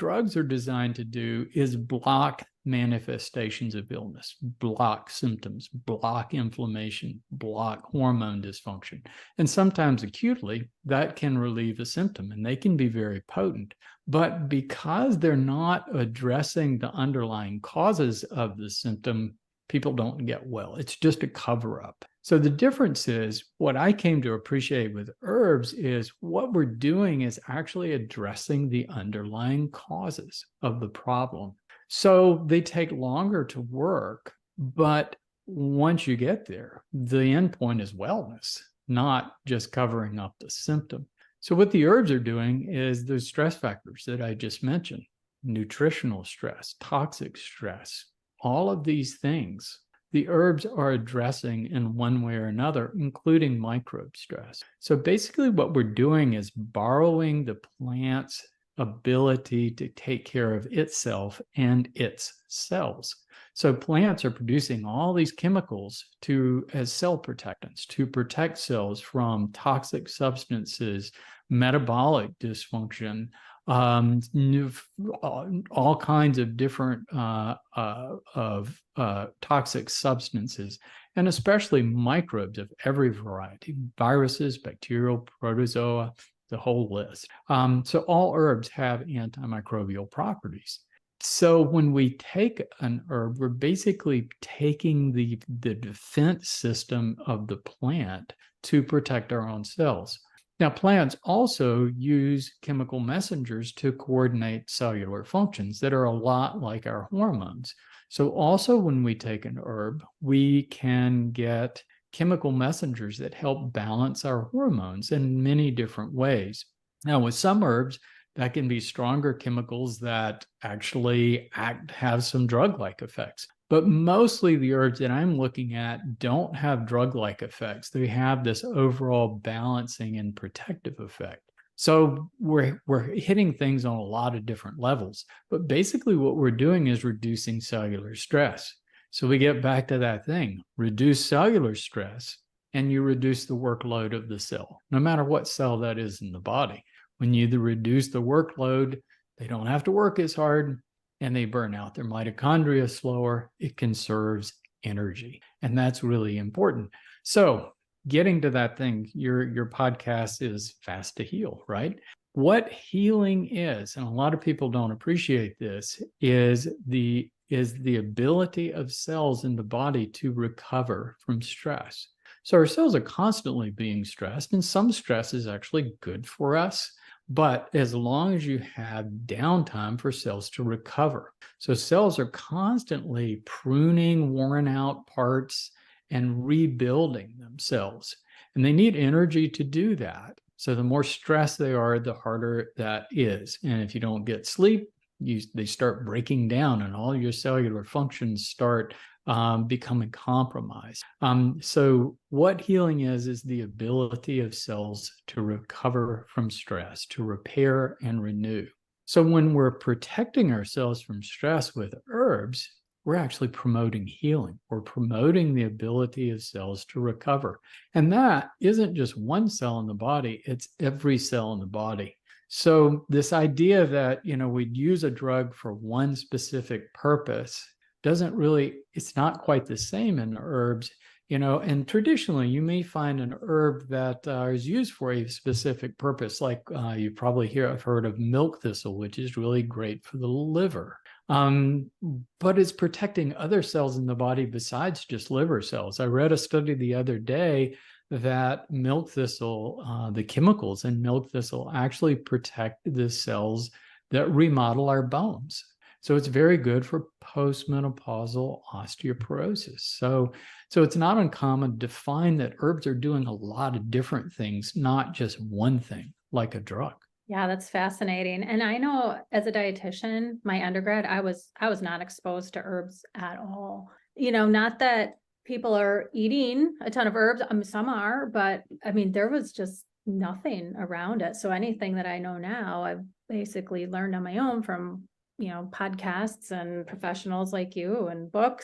drugs are designed to do is block manifestations of illness, block symptoms, block inflammation, block hormone dysfunction. And sometimes acutely, that can relieve a symptom, and they can be very potent. But because they're not addressing the underlying causes of the symptom, people don't get well. It's just a cover-up. So the difference is, what I came to appreciate with herbs is what we're doing is actually addressing the underlying causes of the problem. So they take longer to work, but once you get there, the end point is wellness, not just covering up the symptom. So what the herbs are doing is those stress factors that I just mentioned, nutritional stress, toxic stress, all of these things, the herbs are addressing in one way or another, including microbe stress. So basically what we're doing is borrowing the plant's ability to take care of itself and its cells. So plants are producing all these chemicals as cell protectants to protect cells from toxic substances, metabolic dysfunction, all kinds of different toxic substances, and especially microbes of every variety, viruses, bacterial, protozoa, the whole list. So all herbs have antimicrobial properties. So when we take an herb, we're basically taking the defense system of the plant to protect our own cells. Now, plants also use chemical messengers to coordinate cellular functions that are a lot like our hormones. So also when we take an herb, we can get chemical messengers that help balance our hormones in many different ways. Now, with some herbs, that can be stronger chemicals that actually have some drug-like effects. But mostly the herbs that I'm looking at don't have drug-like effects. They have this overall balancing and protective effect. So we're hitting things on a lot of different levels. But basically what we're doing is reducing cellular stress. So we get back to that thing, reduce cellular stress, and you reduce the workload of the cell, no matter what cell that is in the body. When you reduce the workload, they don't have to work as hard, and they burn out their mitochondria slower. It conserves energy, and that's really important. So getting to that thing, your podcast is Fast to Heal, right? What healing is, and a lot of people don't appreciate this, is the ability of cells in the body to recover from stress. So our cells are constantly being stressed, and some stress is actually good for us. But as long as you have downtime for cells to recover. So cells are constantly pruning worn out parts and rebuilding themselves. And they need energy to do that. So the more stressed they are, the harder that is. And if you don't get sleep, they start breaking down, and all your cellular functions start becoming compromised. So what healing is the ability of cells to recover from stress, to repair and renew. So when we're protecting ourselves from stress with herbs, we're actually promoting healing. We're promoting the ability of cells to recover. And that isn't just one cell in the body, it's every cell in the body. So this idea that, we'd use a drug for one specific purpose it's not quite the same in herbs, and traditionally you may find an herb that is used for a specific purpose, like you probably have heard of milk thistle, which is really great for the liver. But it's protecting other cells in the body besides just liver cells. I read a study the other day that milk thistle, the chemicals in milk thistle actually protect the cells that remodel our bones. So it's very good for postmenopausal osteoporosis. So it's not uncommon to find that herbs are doing a lot of different things, not just one thing, like a drug. Yeah, that's fascinating. And I know as a dietitian, my undergrad, I was not exposed to herbs at all. Not that people are eating a ton of herbs. Some are, but there was just nothing around it. So anything that I know now, I've basically learned on my own from podcasts and professionals like you and books.